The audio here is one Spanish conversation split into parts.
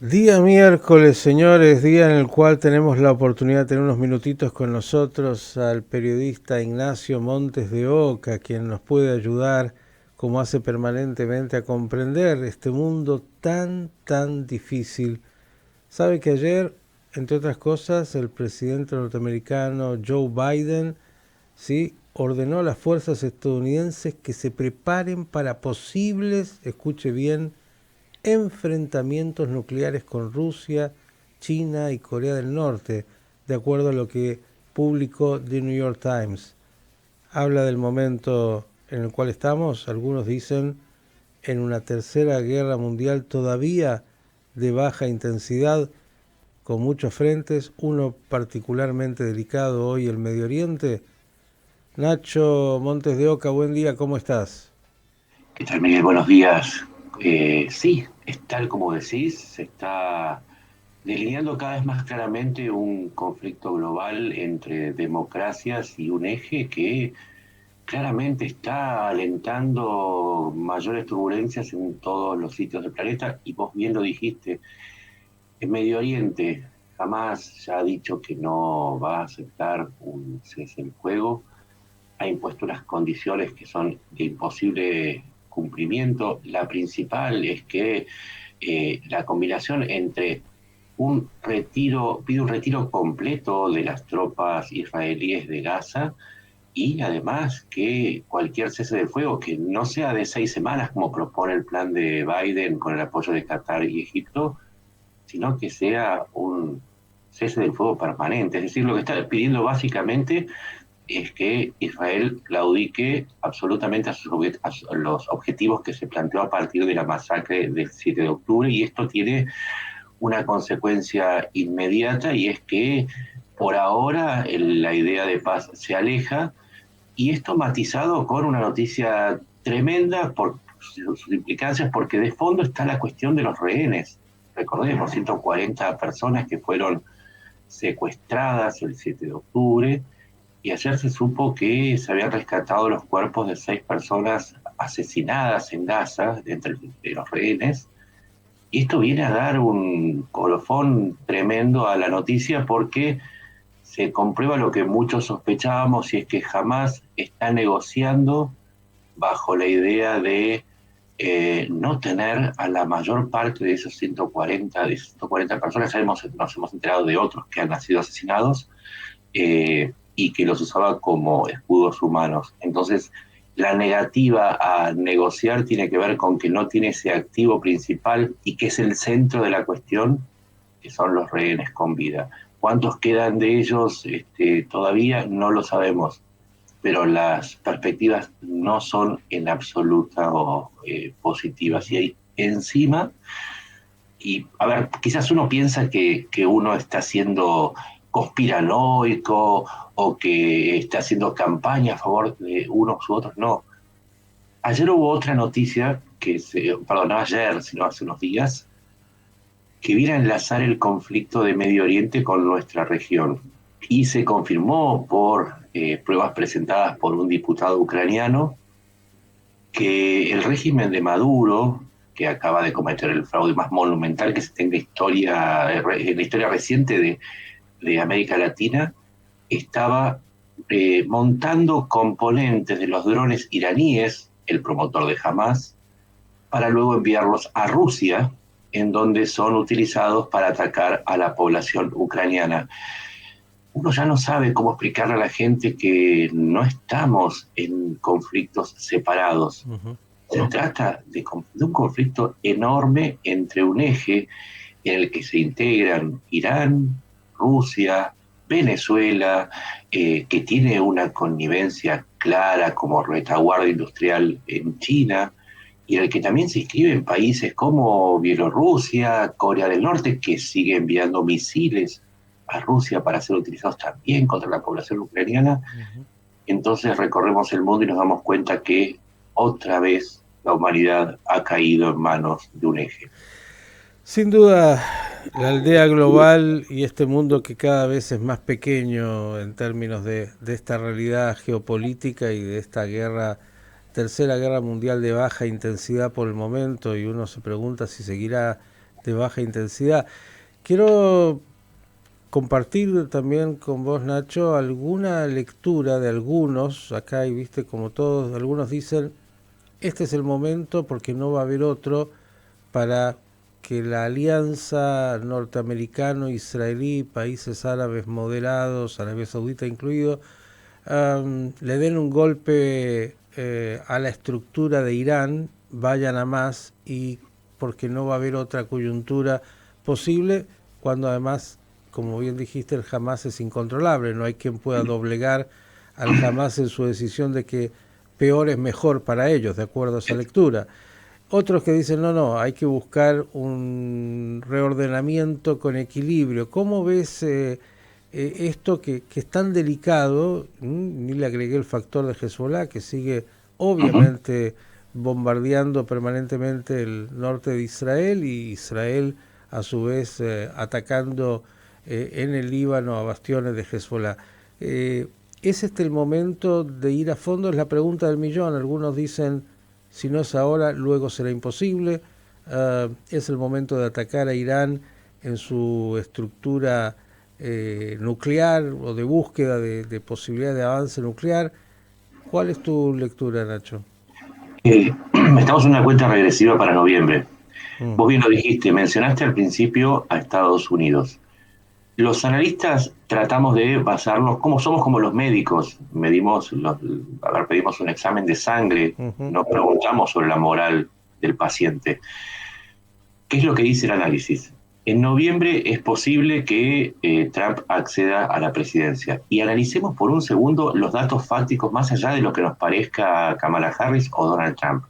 Día miércoles, señores, día en el cual tenemos la oportunidad de tener unos minutitos con nosotros al periodista Ignacio Montes de Oca, quien nos puede ayudar, como hace permanentemente, a comprender este mundo tan difícil. Sabe que ayer, entre otras cosas, el presidente norteamericano Joe Biden, ¿sí?, ordenó a las fuerzas estadounidenses que se preparen para posibles, escuche bien, enfrentamientos nucleares con Rusia, China y Corea del Norte, de acuerdo a lo que publicó The New York Times. Habla del momento en el cual estamos, algunos dicen, en una tercera guerra mundial todavía de baja intensidad, con muchos frentes, uno particularmente delicado hoy, el Medio Oriente. Nacho Montes de Oca, buen día, ¿cómo estás? ¿Qué tal, Miguel? Buenos días. Sí, es tal como decís, se está delineando cada vez más claramente un conflicto global entre democracias y un eje que claramente está alentando mayores turbulencias en todos los sitios del planeta. Y vos bien lo dijiste, en Medio Oriente jamás ya ha dicho que no va a aceptar un cese el fuego, ha impuesto unas condiciones que son de imposible cumplimiento. La principal es que la combinación entre pide un retiro completo de las tropas israelíes de Gaza y además que cualquier cese de fuego que no sea de 6 semanas como propone el plan de Biden con el apoyo de Qatar y Egipto, sino que sea un cese del fuego permanente. Es decir, lo que está pidiendo básicamente es que Israel claudique absolutamente a los objetivos que se planteó a partir de la masacre del 7 de octubre, y esto tiene una consecuencia inmediata, y es que por ahora la idea de paz se aleja, y esto matizado con una noticia tremenda por sus implicancias, porque de fondo está la cuestión de los rehenes. Recordemos, 140 personas que fueron secuestradas el 7 de octubre, y ayer se supo que se habían rescatado los cuerpos de 6 personas asesinadas en Gaza, entre de los rehenes, y esto viene a dar un colofón tremendo a la noticia porque se comprueba lo que muchos sospechábamos, y es que jamás está negociando bajo la idea de no tener a la mayor parte de esos 140 personas. Ya nos hemos enterado de otros que han sido asesinados, y que los usaba como escudos humanos. Entonces, la negativa a negociar tiene que ver con que no tiene ese activo principal y que es el centro de la cuestión, que son los rehenes con vida. ¿Cuántos quedan de ellos? Todavía no lo sabemos, pero las perspectivas no son en absoluto positivas. Y hay encima, y a ver, quizás uno piensa que uno está siendo conspiranoico o que está haciendo campaña a favor de unos u otros. No. Ayer hubo otra noticia perdón, no ayer, sino hace unos días, que viene a enlazar el conflicto de Medio Oriente con nuestra región. Y se confirmó por pruebas presentadas por un diputado ucraniano que el régimen de Maduro, que acaba de cometer el fraude más monumental que se tenga en la historia reciente de América Latina, estaba montando componentes de los drones iraníes, el promotor de Hamas, para luego enviarlos a Rusia, en donde son utilizados para atacar a la población ucraniana. Uno ya no sabe cómo explicarle a la gente que no estamos en conflictos separados. Uh-huh. Se trata de un conflicto enorme entre un eje en el que se integran Irán, Rusia, Venezuela, que tiene una connivencia clara como retaguardia industrial en China, y en el que también se inscriben países como Bielorrusia, Corea del Norte, que sigue enviando misiles a Rusia para ser utilizados también contra la población ucraniana. Uh-huh. Entonces recorremos el mundo y nos damos cuenta que otra vez la humanidad ha caído en manos de un eje. Sin duda, la aldea global y este mundo que cada vez es más pequeño en términos de esta realidad geopolítica y de esta guerra tercera guerra mundial de baja intensidad por el momento, y uno se pregunta si seguirá de baja intensidad. Quiero compartir también con vos, Nacho, alguna lectura de algunos, acá y viste como todos, algunos dicen, este es el momento porque no va a haber otro para que la alianza norteamericano-israelí, países árabes moderados, Arabia Saudita incluido, le den un golpe a la estructura de Irán, vayan a más, y porque no va a haber otra coyuntura posible, cuando además, como bien dijiste, el Hamas es incontrolable, no hay quien pueda doblegar al Hamas en su decisión de que peor es mejor para ellos, de acuerdo a esa lectura. Otros que dicen, no, hay que buscar un reordenamiento con equilibrio. ¿Cómo ves esto que es tan delicado? Ni le agregué el factor de Hezbollah, que sigue obviamente bombardeando permanentemente el norte de Israel, y Israel a su vez atacando en el Líbano a bastiones de Hezbollah. ¿Es este el momento de ir a fondo? Es la pregunta del millón. Algunos dicen, si no es ahora, luego será imposible. Es el momento de atacar a Irán en su estructura nuclear, o de búsqueda de posibilidad de avance nuclear. ¿Cuál es tu lectura, Nacho? Estamos en una cuenta regresiva para noviembre. Vos bien lo dijiste, mencionaste al principio a Estados Unidos. Los analistas tratamos de basarnos, como somos como los médicos, pedimos un examen de sangre, nos preguntamos sobre la moral del paciente. ¿Qué es lo que dice el análisis? En noviembre es posible que Trump acceda a la presidencia. Y analicemos por un segundo los datos fácticos más allá de lo que nos parezca Kamala Harris o Donald Trump.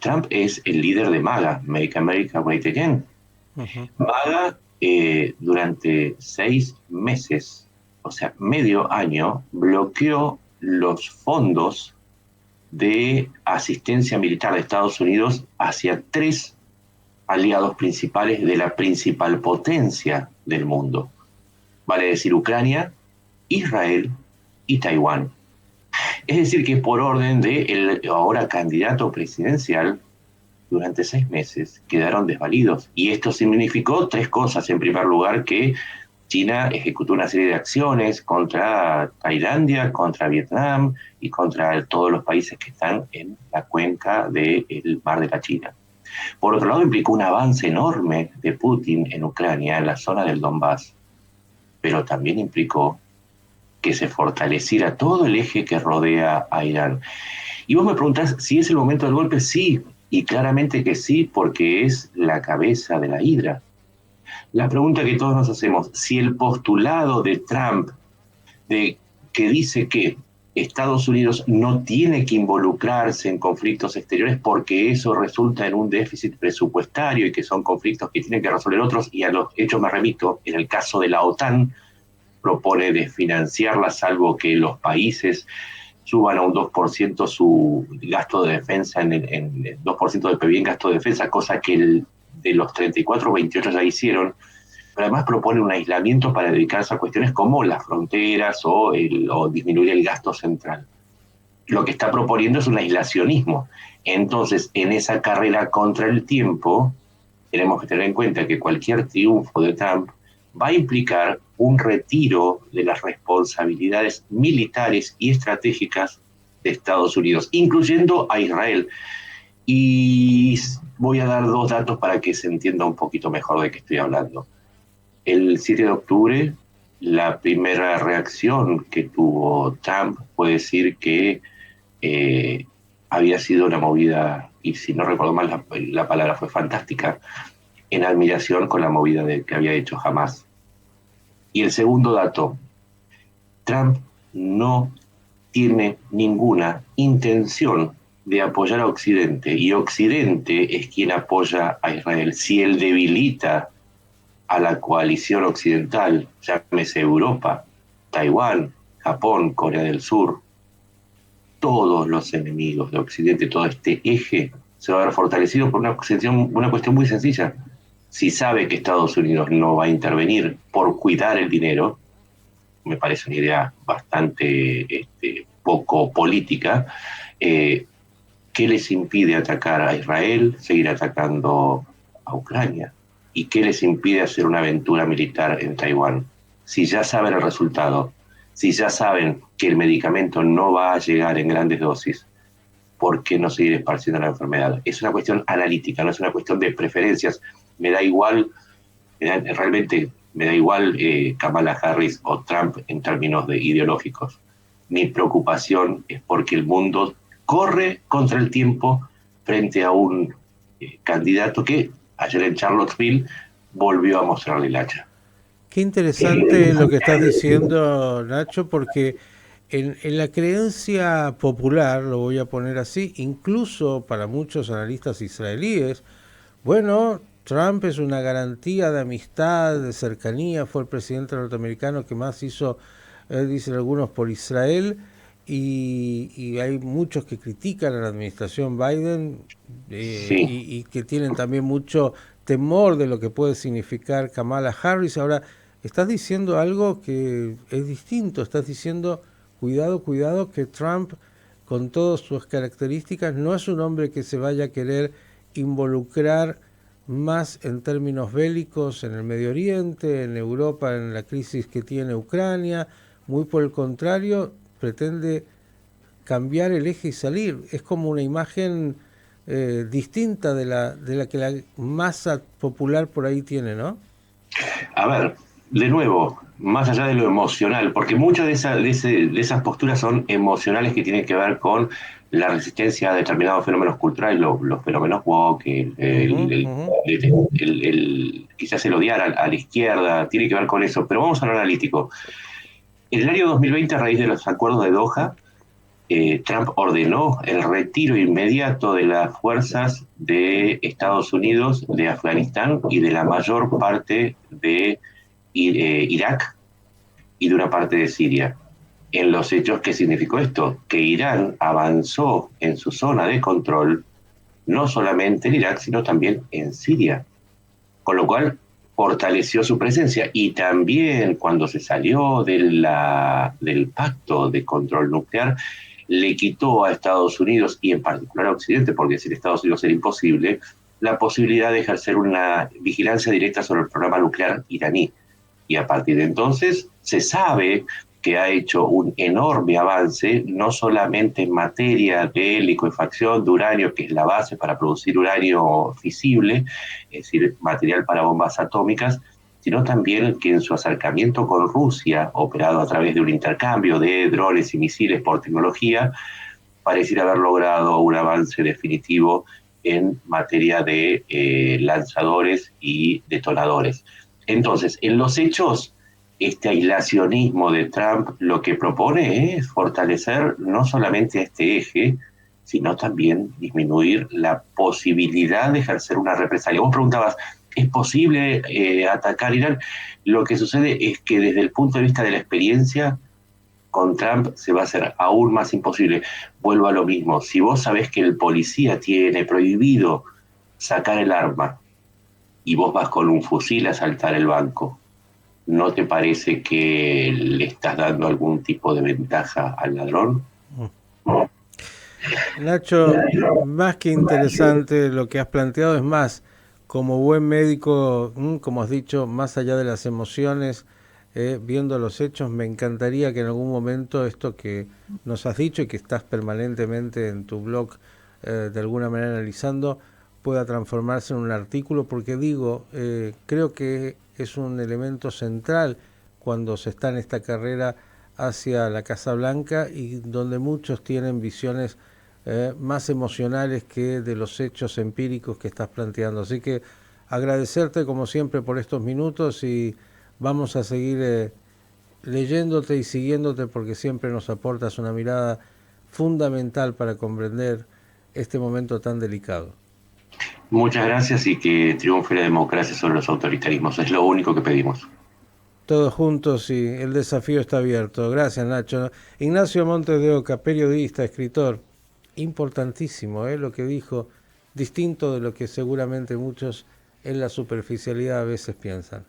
Trump es el líder de MAGA, Make America Great Again. MAGA durante 6 meses, o sea, medio año, bloqueó los fondos de asistencia militar de Estados Unidos hacia 3 aliados principales de la principal potencia del mundo. Vale decir Ucrania, Israel y Taiwán. Es decir, que por orden del ahora candidato presidencial, durante 6 meses quedaron desvalidos. Y esto significó 3 cosas. En primer lugar, que China ejecutó una serie de acciones contra Tailandia, contra Vietnam y contra todos los países que están en la cuenca del Mar de la China. Por otro lado, implicó un avance enorme de Putin en Ucrania, en la zona del Donbass, pero también implicó que se fortaleciera todo el eje que rodea a Irán. Y vos me preguntás si es el momento del golpe. Sí, y claramente que sí, porque es la cabeza de la hidra. La pregunta que todos nos hacemos, si el postulado de Trump, que dice que Estados Unidos no tiene que involucrarse en conflictos exteriores porque eso resulta en un déficit presupuestario y que son conflictos que tienen que resolver otros, y a los hechos me remito, en el caso de la OTAN, propone desfinanciarla salvo que los países suban a un 2% su gasto de defensa, en 2% del PIB en gasto de defensa, cosa que de los 34 o 28 ya hicieron, pero además propone un aislamiento para dedicarse a cuestiones como las fronteras o disminuir el gasto central. Lo que está proponiendo es un aislacionismo. Entonces, en esa carrera contra el tiempo, tenemos que tener en cuenta que cualquier triunfo de Trump va a implicar un retiro de las responsabilidades militares y estratégicas de Estados Unidos, incluyendo a Israel. Y voy a dar 2 datos para que se entienda un poquito mejor de qué estoy hablando. El 7 de octubre, la primera reacción que tuvo Trump fue decir que había sido una movida, y si no recuerdo mal la palabra fue fantástica, en admiración con la movida que había hecho Hamas. Y el segundo dato, Trump no tiene ninguna intención de apoyar a Occidente, y Occidente es quien apoya a Israel. Si él debilita a la coalición occidental, llámese Europa, Taiwán, Japón, Corea del Sur, todos los enemigos de Occidente, todo este eje, se va a ver fortalecido por una cuestión muy sencilla. Si sabe que Estados Unidos no va a intervenir por cuidar el dinero, me parece una idea bastante poco política, ¿qué les impide atacar a Israel, seguir atacando a Ucrania? ¿Y qué les impide hacer una aventura militar en Taiwán? Si ya saben el resultado, si ya saben que el medicamento no va a llegar en grandes dosis, ¿por qué no seguir esparciendo la enfermedad? Es una cuestión analítica, no es una cuestión de preferencias. Me da igual, realmente me da igual Kamala Harris o Trump en términos de ideológicos. Mi preocupación es porque el mundo corre contra el tiempo frente a un candidato que ayer en Charlottesville volvió a mostrarle el hacha. Qué interesante lo que estás diciendo, Nacho, porque en la creencia popular, lo voy a poner así, incluso para muchos analistas israelíes, bueno, Trump es una garantía de amistad, de cercanía, fue el presidente norteamericano que más hizo, dicen algunos, por Israel, y hay muchos que critican a la administración Biden Sí, y que tienen también mucho temor de lo que puede significar Kamala Harris. Ahora, estás diciendo algo que es distinto, estás diciendo, cuidado, cuidado, que Trump, con todas sus características, no es un hombre que se vaya a querer involucrar más en términos bélicos en el Medio Oriente, en Europa, en la crisis que tiene Ucrania. Muy por el contrario, pretende cambiar el eje y salir. Es como una imagen distinta de la que la masa popular por ahí tiene, ¿no? a ver, de nuevo, más allá de lo emocional, porque muchas de esas posturas son emocionales que tienen que ver con la resistencia a determinados fenómenos culturales, los fenómenos woke, Ujú, ujú. quizás el odiar a la izquierda, tiene que ver con eso, pero vamos a lo analítico. En el año 2020, a raíz de los acuerdos de Doha, Trump ordenó el retiro inmediato de las fuerzas de Estados Unidos, de Afganistán y de la mayor parte de Irak y de una parte de Siria. En los hechos, ¿qué significó esto? Que Irán avanzó en su zona de control, no solamente en Irak, sino también en Siria, con lo cual fortaleció su presencia. Y también cuando se salió del pacto de control nuclear, le quitó a Estados Unidos y en particular a Occidente, porque sin Estados Unidos era imposible, la posibilidad de ejercer una vigilancia directa sobre el programa nuclear iraní. Y a partir de entonces se sabe que ha hecho un enorme avance, no solamente en materia de licuefacción de uranio, que es la base para producir uranio fisible, es decir, material para bombas atómicas, sino también que en su acercamiento con Rusia, operado a través de un intercambio de drones y misiles por tecnología, pareciera haber logrado un avance definitivo en materia de lanzadores y detonadores. Entonces, en los hechos, este aislacionismo de Trump lo que propone es fortalecer no solamente este eje, sino también disminuir la posibilidad de ejercer una represalia. Vos preguntabas, ¿es posible atacar Irán? Lo que sucede es que desde el punto de vista de la experiencia, con Trump se va a hacer aún más imposible. Vuelvo a lo mismo, si vos sabés que el policía tiene prohibido sacar el arma y vos vas con un fusil a asaltar el banco, ¿no te parece que le estás dando algún tipo de ventaja al ladrón? Nacho, más que interesante lo que has planteado, es más, como buen médico, como has dicho, más allá de las emociones, viendo los hechos, me encantaría que en algún momento esto que nos has dicho y que estás permanentemente en tu blog de alguna manera analizando, pueda transformarse en un artículo, porque digo, creo que es un elemento central cuando se está en esta carrera hacia la Casa Blanca y donde muchos tienen visiones más emocionales que de los hechos empíricos que estás planteando. Así que agradecerte como siempre por estos minutos y vamos a seguir leyéndote y siguiéndote porque siempre nos aportas una mirada fundamental para comprender este momento tan delicado. Muchas gracias y que triunfe la democracia sobre los autoritarismos. Es lo único que pedimos. Todos juntos y el desafío está abierto. Gracias, Nacho. Ignacio Montes de Oca, periodista, escritor, importantísimo lo que dijo, distinto de lo que seguramente muchos en la superficialidad a veces piensan.